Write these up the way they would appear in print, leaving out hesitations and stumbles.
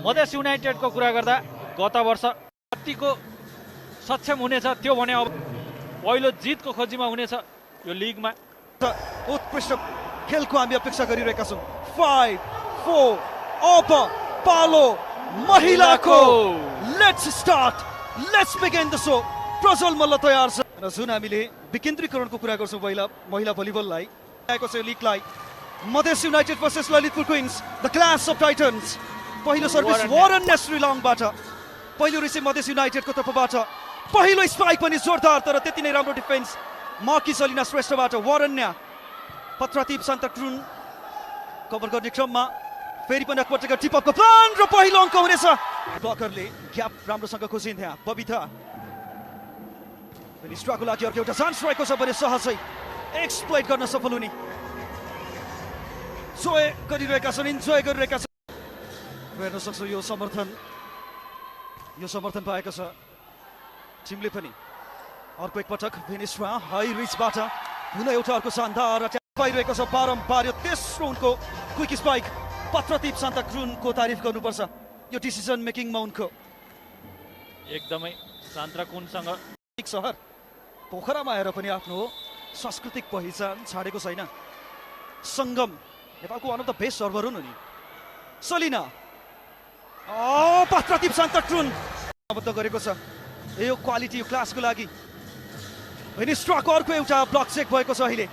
मधेस युनाइटेडको कुरा गर्दा गत वर्ष कतिको सक्षम हुनेछ त्यो भने अब पहिलो जितको खोजीमा हुनेछ यो लिगमा। उत्कृष्ट खेलको हामी अपेक्षा गरिरहेका छौँ। 5 4 अब पालो महिलाको। Let's start, let's begin the show. Prajwal Malla तयार छ र जुन हामीले विकेन्द्रीकरणको कुरा गर्छौँ महिला भलिबललाई आएको छ लिगलाई। Madhes united versus Lalitpur queens, the class of titans. पहिलो सर्भिस वारन नेस्ट्रिलङबाट, पहिलो रिसिभ मधेस युनाइटेडको तर्फबाट, पहिलो स्पाइक पनि जोरदार तर त्यति नै राम्रो डिफेन्स मार्की सलिना श्रेष्ठबाट। वारन्या पत्रातीप सान्ताक्रुन कभर गर्ने क्रममा फेरि पनि एकपटक टिपअपको प्लान र पहिलो अङ्क हुनेछ। ब्लकरले ग्याप राम्रोसँग खोजिन्थ्यो। बबिता स्ट्राको लागि अर्को एउटा चान्स रहेको छ भने सहजै एक्सप्लोइट गर्न सफल हुने जोय गरिरहेका छन्, इन्जोय गरिरहेका छन्। हेर्न सक्छौ यो समर्थन पाएको छ टिमले पनि। अर्को एकपटक भेनिस्ट्रा हाई रिचबाट पुनः एउटा अर्को शानदार अट्याक पाइरहेको छ। पारम्परिक तेस्रो उनको क्विक स्पाइक। पत्रदीप सान्ताक्रुनको तारिफ गर्नुपर्छ यो डिसिजन मेकिङमा उनको। एकदमै सान्ताक्रुनसँग सहर पोखरामा आएर पनि आफ्नो सांस्कृतिक पहिचान छाडेको छैन। सङ्गम नेपालको one of the best server हुन् नि। सलिना पत्रदीप सान्ताक्रुन आबद्ध गरेको छ यो क्वालिटी, यो क्लासको लागि। भेनिस्ट्राको अर्को एउटा ब्लक चेक भएको छ अहिले।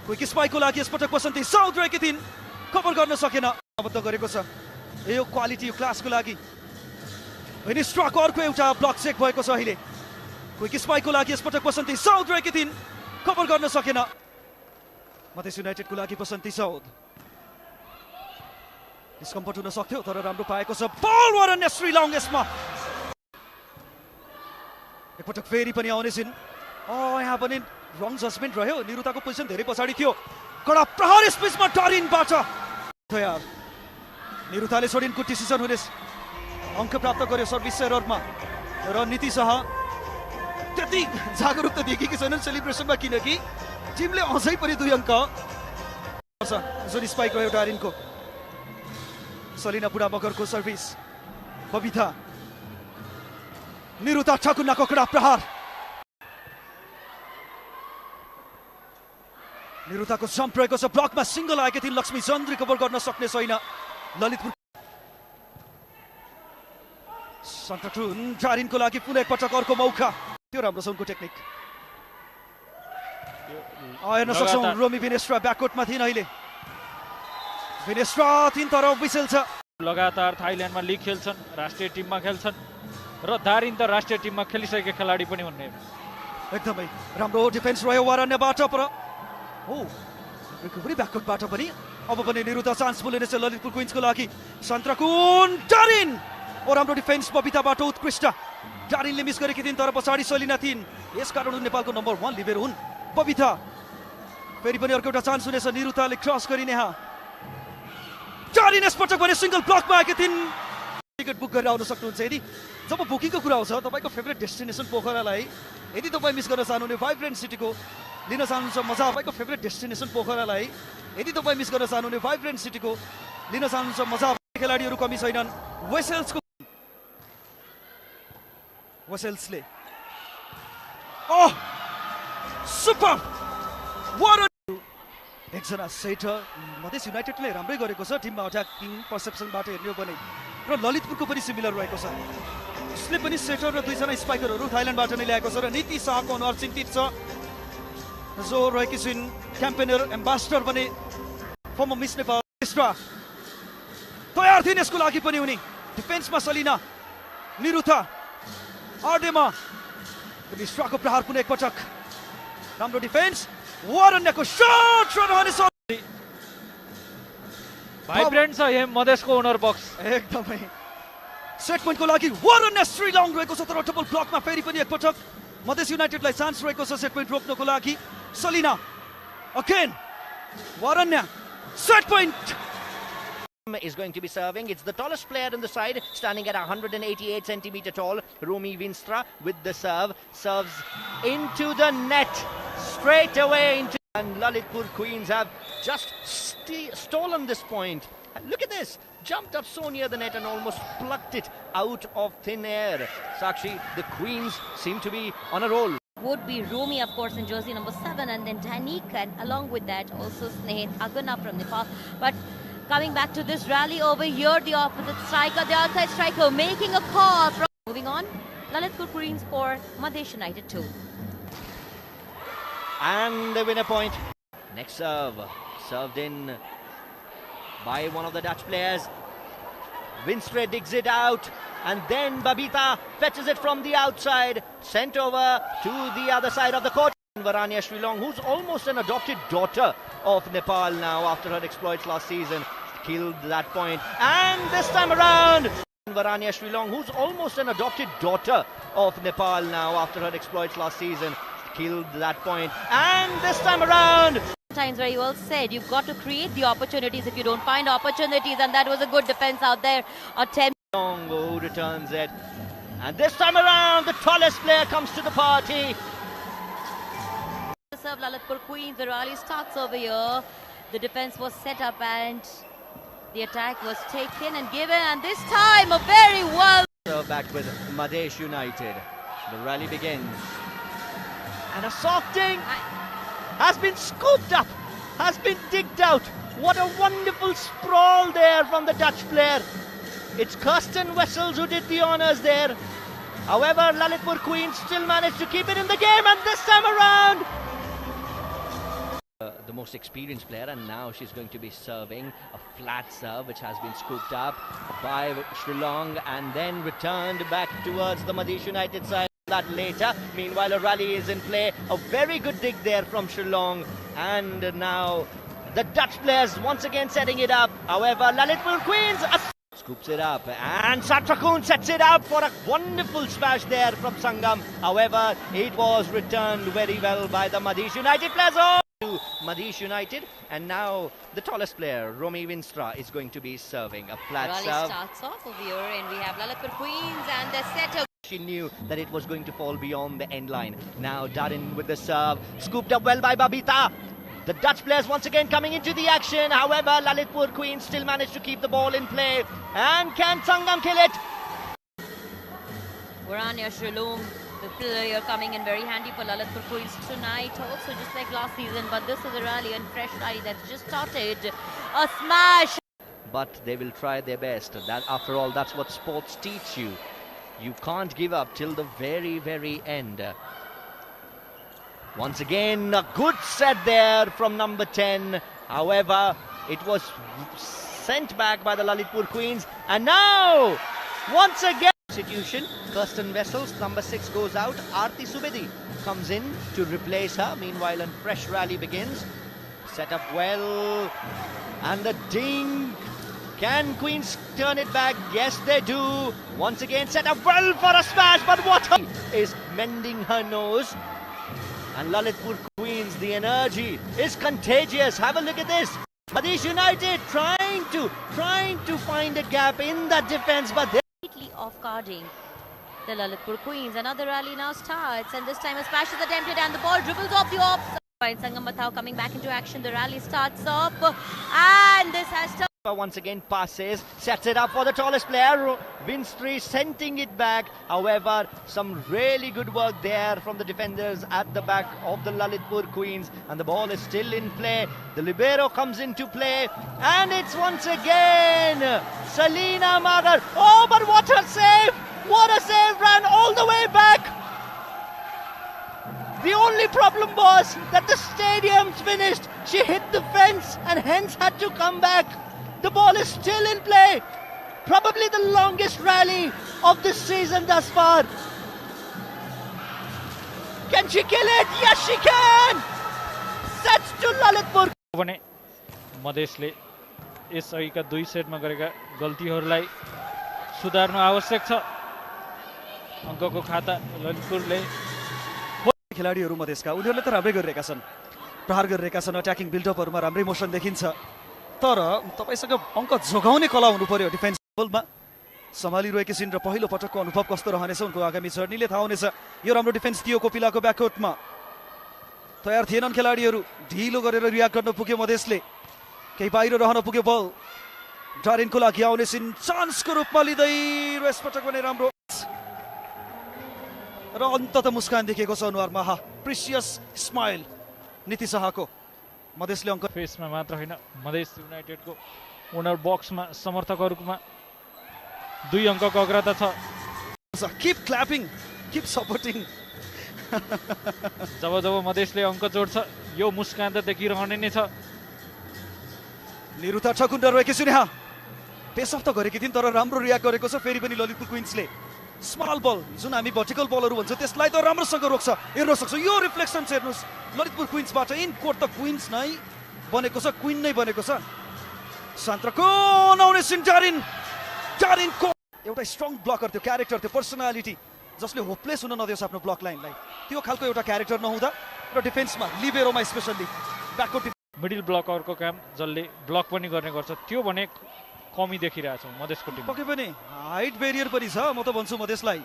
क्विक स्पाइकको लागि यसपटक बसन्ती साउथ रहेकी थिइन्, कभर गर्न सकेन। आबद्ध गरेको छ यो क्वालिटी, यो क्लासको लागि। भेनिस्ट्राको अर्को एउटा ब्लक चेक भएको छ अहिले। क्विक स्पाइकको लागि यसपटक बसन्ती साउथ रहेकी थिइन्, कभर गर्न सकेन। मधेस युनाइटेडको लागि बसन्ती साउथ डिस्कम्फर्ट हुन सक्थ्यो तर राम्रो पाएको छ। बल वारन नेस्ट्रिलङ यसमा एकपटक फेरि पनि आउने छिन्। यहाँ पनि रङ जजमेन्ट रह्यो। निरुताको पोजिसन धेरै पछाडि थियो। कडा प्रहार स्पेसमा डारिनबाट तयार। निरुताले छोडिन् गुड डिसिजन हुने अङ्क प्राप्त गर्यो सर्भिस एररमा। र नीति शाह त्यति जागरुकता देखेकी छैनन् सेलिब्रेसनमा किनकि टिमले अझै पनि 2 अङ्क जुन स्पाइक रह्यो डारिनको। सलिना बुढा मगरको सर्भिस। बबिता निरुता ठकुनाको कडा प्रहार। निरुताको जम्प रहेको छ। ब्लकमा सिंगल आएकी थिइन् लक्ष्मी चन्द्र, कभर गर्न सक्ने छैन ललितपुर। सान्ताक्रुन डारिनको लागि पुनः एकपटक अर्को मौका। त्यो राम्रो छ उनको टेक्निक। हेर्न सक्छौँ रोमी भेनेस्ट्रा ब्याककोर्टमा थिइन् अहिले। भेनेस्ट्रा थिइन् तर विसेल छ। लगातार थाइल्यान्डमा लिग खेल्छन्, राष्ट्रिय टिममा खेल्छन् र दारिन त राष्ट्रिय टिममा खेलिसकेको खेलाडी पनि हुने। एकदमै राम्रो डिफेन्स रह्यो वारन्यबाट। पर रिकभरी ब्याककोर्टबाट पनि अब पनि निरुता चान्स बोलिनेछ ललितपुर क्वीन्सको लागि। सान्ताक्रुन डारिन राम्रो डिफेन्स बबिताबाट उत्कृष्ट। डारिनले मिस गरेकी थिइन् तर पछाडि सलिना थिइन्, यसकारण नेपालको नम्बर 1 लिबेरो हुन्। बबिता फेरि पनि अर्को एउटा चान्स हुनेछ। निरुताले क्रस गरिने डारिन यसपटक भने सिंगल ब्लकमा आएकी थिइन्। टिकट बुक गरेर आउन सक्नुहुन्छ। यदि जब बुकिङको कुरा आउँछ तपाईँको फेभरेट डेस्टिनेसन पोखरालाई यदि तपाईँ मिस गर्न चाहनुहुने भाइब्रेन्ट सिटीको लिन चाहनुहुन्छ मजा, तपाईँको फेभरेट डेस्टिनेसन पोखरालाई यदि तपाईँ मिस गर्न चाहनुहुने भाइब्रेन्ट सिटीको लिन चाहनुहुन्छ मजा, खेलाडीहरू कमी छैनन्। वेसेल्सले सुपर एकजना सेटर मधेस युनाइटेडले राम्रै गरेको छ टिममा अट्याकिङ पर्सेप्सनबाट हेर्ने हो भने। र ललितपुरको पनि सिमिलर रहेको छ। उसले पनि सेटर र 2 जना स्पाइकरहरू थाइल्यान्डबाट नै ल्याएको छ। र नीति शाहको अनुहार चिन्तित छ जो रहेकी छिन् क्याम्पेनर एम्बासडर पनि फर्म मिस नेपाल। तयार थिइन् यसको लागि पनि उनी। डिफेन्समा सलिना, निरुता, आर्डेमा मिश्राको प्रहार पुनः एकपटक। राम्रो डिफेन्स। वारन्यको शट रहनेछ। भाइब्रेन्ट छ यो मधेसको ओनर बक्स। एकदमै सेट पोइन्टको लागि वारन्य श्रीलङ रहेको छ तर डबल ब्लकमा फेरि पनि एकपटक मधेस युनाइटेडलाई चान्स रहेको छ सेट पोइन्ट रोक्नको लागि। सलिना अगेन वारन्य set point is going to be serving. It's the tallest player on the side, standing at 188 centimeter tall. Romy Vinstra with the serve, serves into the net, straight away into, and Lalitpur Queens have just stolen this point Look at this. Jumped up so near the net and almost plucked it out of thin air. Sakshi, the Queens seem to be on a roll. Would be Rumi, of course, in jersey number 7, and then Danica, and along with that also Snehat Agana from Nepal. But coming back to this rally over here, the opposite striker, the outside striker, making a call. Moving on, Lalitpur Queens for Madhesh United 2. And the winner point. Next serve, served in by one of the Dutch players. Winstre digs it out, and then Babita fetches it from the outside, sent over to the other side of the court. Varanya Srilong, who's almost an adopted daughter of Nepal now after her exploits last season, killed that point. And this time around, Varanya Srilong, who's almost an adopted daughter of Nepal now after her exploits last season, killed that point. And this time around, Times very well said, you've got to create the opportunities if you don't find opportunities, and that was a good defense out there. Attempt. Who returns it, and this time around the tallest player comes to the party. Serve Lalitpur Queens, the rally starts over here. The defense was set up and the attack was taken and given, and this time a very well Serve back with Madhesh United. The rally begins, and a softing has been scooped up, has been digged out. What a wonderful sprawl there from the Dutch player. It's Kirsten Wessels who did the honours there. However, Lalitpur Queens still managed to keep it in the game, and this time around, the most experienced player, and now she's going to be serving a flat serve which has been scooped up by Srilong and then returned back towards the Madhesh United side. That later. Meanwhile, a rally is in play. A very good dig there from Srilong, and now the Dutch players once again setting it up. However, Lalitpur Queens scoops it up, and Satrakun sets it up for a wonderful smash there from Sangam. However, it was returned very well by the Madhesh United players. To Madhesh United, and now the tallest player, Romy Winstra, is going to be serving a flat rally serve. starts off over here, and we have Lalitpur Queens and the setter. She knew that it was going to fall beyond the end line. Now Darin with the serve, scooped up well by Babita. The Dutch players once again coming into the action. However, Lalitpur Queens still managed to keep the ball in play. And can Sangam kill it? Varanya Srilong, the player coming in very handy for Lalitpur Queens tonight. Also just like last season, but this is a rally and fresh rally that's just started. A smash! But they will try their best. That, after all, that's what sports teach you. You can't give up till the very, very end. Once again, a good set there from number 10. However, it was sent back by the Lalitpur Queens. And now, once again, substitution. Kirsten Wessels, number 6, goes out. Aarti Subedi comes in to replace her. Meanwhile, a fresh rally begins. Set up well. And the ding. Can Queens turn it back? Yes, they do. Once again, set up well for a smash, but what is mending her nose. And Lalitpur Queens, the energy is contagious. Have a look at this. Madhesh United trying to find a gap in that defense, but they're Completely off-guarding the Lalitpur Queens. Another rally now starts, and this time a smash is attempted, and the ball dribbles off the offside. Sangam Mathau coming back into action. The rally starts up, and this has to. once again passes, sets it up for the tallest player, Winstre sending it back. However, some really good work there from the defenders at the back of the Lalitpur Queens, and the ball is still in play. The libero comes into play, and it's once again Salina Magar. Oh, but what a save! What a save! Ran all the way back. The only problem was that the stadium's finished. She hit the fence and hence had to come back. The ball is still in play. Probably the longest rally of this season thus far. Can she kill it? Yes, she can! Sets to Lalitpur. भने मधेसले यस अघिका 2 सेटमा गरेका गल्तीहरूलाई सुधार्न आवश्यक छ। अङ्कको खाता ललितपुरले खेलाडीहरू मधेसका उनीहरूले त राम्रै गरिरहेका छन्, प्रहार गरिरहेका छन्, अट्याकिङ बिल्डअपहरूमा राम्रै मोसन देखिन्छ, तर तपाईसँग अङ्क जोगाउने कला हुनु पर्यो डिफेन्स बलमा। सम्हालिरहेकी छिन् र पहिलो पटकको अनुभव कस्तो रहनेछ उनको आगामी जर्नीले थाहा हुनेछ। यो राम्रो डिफेन्स थियो कोपिलाको ब्याककोर्टमा। तयार थिएनन् खेलाडीहरू, ढिलो गरेर रियाक्ट गर्न पुग्यो मधेसले, केही बाहिर रहन पुग्यो बल। डारिनको लागि आउने सिन चान्सको रूपमा लिँदै र यसपटक पनि राम्रो र अन्तत मुस्कान देखिएको छ अनुहारमा प्रिसियस स्माइल नीति शाहको मधेसले अङ्क फेसमा मात्र होइन मधेस युनाइटेडको ओनर बक्समा समर्थकहरूमा 2 अङ्कको अग्रता छ किप क्ल्यापिङ किप सपोर्टिङ जब जब मधेसले अङ्क जोड्छ यो मुस्कान त देखिरहने नै छ निरुता ठकुन्डा रहेकी छिन् यहाँ पेस अफ त गरेकी थिइन् तर राम्रो रियाक्ट गरेको छ फेरि पनि ललितपुर क्विन्सले स्मल बल जुन हामी भर्टिकल बलहरू भन्छ त्यसलाई त राम्रोसँग रोक्छ हेर्न सक्छ यो रिफ्लेक्सन हेर्नुहोस् ललितपुर क्विन्सबाट इन कोर्ट त क्विन्स नै बनेको छ क्विन नै बनेको छ सान्त्रको नआउने सिन डारिनको एउटा स्ट्रङ ब्लकर त्यो क्यारेक्टर त्यो पर्सनालिटी जसले होपलेस हुन नदियोस् आफ्नो ब्लक लाइनलाई त्यो खालको एउटा क्यारेक्टर नहुँदा र डिफेन्समा लिबेरोमा स्पेसल्ली ब्याकवर्ड मिडल ब्लकरको काम जसले ब्लक पनि गर्ने गर्छ त्यो भने कमी देखिरहेछौँ मधेसको टिम पक्कै पनि हाइट बेरियर पनि छ म त भन्छु मधेसलाई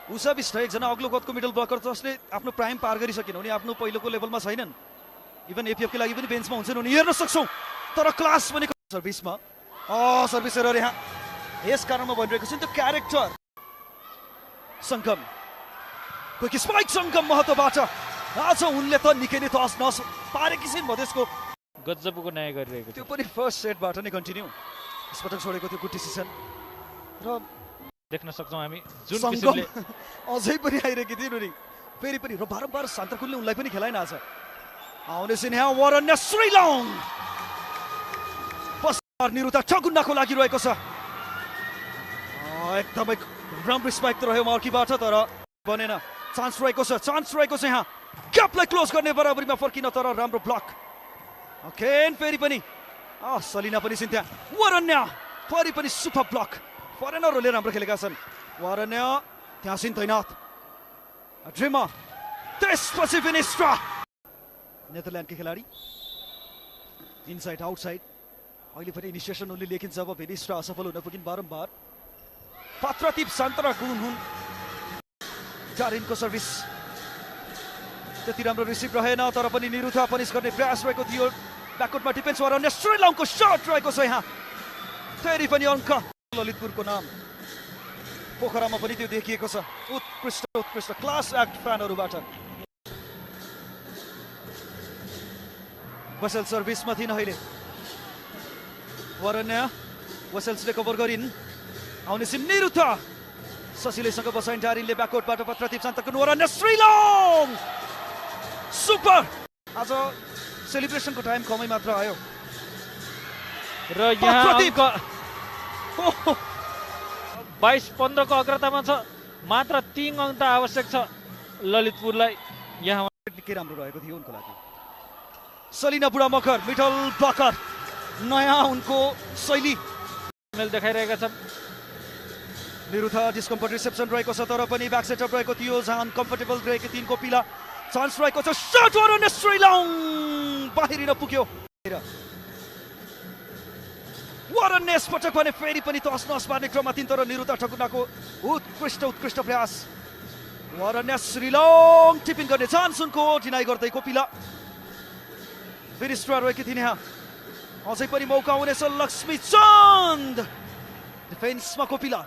उषा विष्ट एकजना अग्लो कदको मिडल ब्लकर जसले आफ्नो प्राइम पार गरिसकेन उनी आफ्नो पहिलोको लेभलमा छैनन् इभन एपिएफको लागि पनि बेन्चमा हुन्छन् उनी हेर्न सक्छौँ तर क्लास पनि सर्भिसमा सर्भिस एरर यहाँ यस कारण म भनिरहेको छु त्यो क्यारेक्टर सङ्गम कोही स्पाइक सङ्गम महत्त्वबाट आज उनले त निकै नै तस नस पारेकी छिन् मधेसको गजबको न्याय गरिरहेको त्यो पनि फर्स्ट सेटबाट नै कन्टिन्यू यसपटक छोडेको त्यो गुड डिसिसन र देख्न सक्छौँ हामी जुन सङ्गम किसिमले अझै पनि आइरहेकी थिइन् उनी फेरि पनि र बारम्बार शान्तकुलले उनलाई पनि खेलाइन आज आउने सिन यहाँ वरन्य श्रीलङ पसार निरुता ठकुन्डाको लागि रहेको छ एकदमै राम्रो स्पाइक त रह्यो मार्कीबाट तर बनेन चान्स रहेको छ यहाँ क्यापलाई क्लोज गर्ने बराबरीमा फर्किन तर राम्रो ब्लक अकेन फेरि पनि सलिना पनि छिन् त्यहाँ वरन्य फेरि पनि सुपर ब्लक फरेनरहरूले राम्रो खेलेका छन् वरन्य त्यहाँ छिन् तैनात ड्रिमा त्यसपछि फिनिस्ट्रा नेदरल्यान्डकी खेलाडी इनसाइड आउटसाइड अहिले पनि इनिसिएसन उनले लेखिन्छ अब फिनिस्ट्रा असफल हुन पुगिन् बारम्बार पात्रदीप सान्तरा गुण हुन् डारिनको सर्भिस त्यति राम्रो रिसिभ रहेन तर पनि निरुथा पनिस गर्ने प्रयास रहेको थियो ब्याकवर्डमा डिफेन्स वरन्य श्रीलङको सट रहेको छ यहाँ फेरि पनि अङ्क ललितपुरको नाम पोखरामा पनि त्यो देखिएको छ उत्कृष्ट क्लास एक्ट फ्यानहरूबाट वसेल सर्भिसमा थिइन् अहिले वरन्य वसेल्सले कभर गरिन् आउने सिम निरुथा ससिलेसँग बसाइन् डारिनले ब्याकवर्डबाट पत्रदीप शान्तको वरन्य श्रीलङ सुपर आज सेलिब्रेसनको टाइम कमै मात्र आयो र यहाँ अङ्क 22-15 को अग्रतामा छ मात्र 3 अङ्क त आवश्यक छ ललितपुरलाई यहाँ निकै राम्रो रहेको थियो उनको लागि सलिना बुढा मकर मिडल ब्लकर नयाँ उनको शैली मेल देखाइरहेका छन् निरुथा डिस्कम्फर्ट रिसेप्सन रहेको छ तर पनि ब्याक सेटअप रहेको थियो जहाँ अनकम्फर्टेबल रहेको तिनको पिला चान्स रहेको छ शट वरन्य श्रीलङ बाहिरिन पुग्यो वरन्य यसपटक भने फेरि पनि तस नस पार्ने क्रममा थिइन् तर निरुता ठकुन्डाको उत्कृष्ट प्रयास वरन्य श्रीलङ टिपिङ गर्ने चान्स उनको डिनाइ गर्दै कोपिला फिनिस्ट्रा रहेकी थिइन् यहाँ अझै पनि मौका हुनेछ लक्ष्मी चन्द डिफेन्समा कोपिला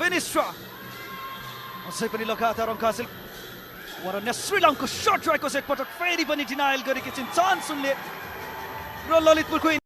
फिनिस्ट्रा अझै पनि लगातार अङ्क हासिल वरन्य श्रीलङको सट रहेको छ एकपटक फेरि पनि डिनायल गरेकी छिन् चान्स उनले र ललितपुरको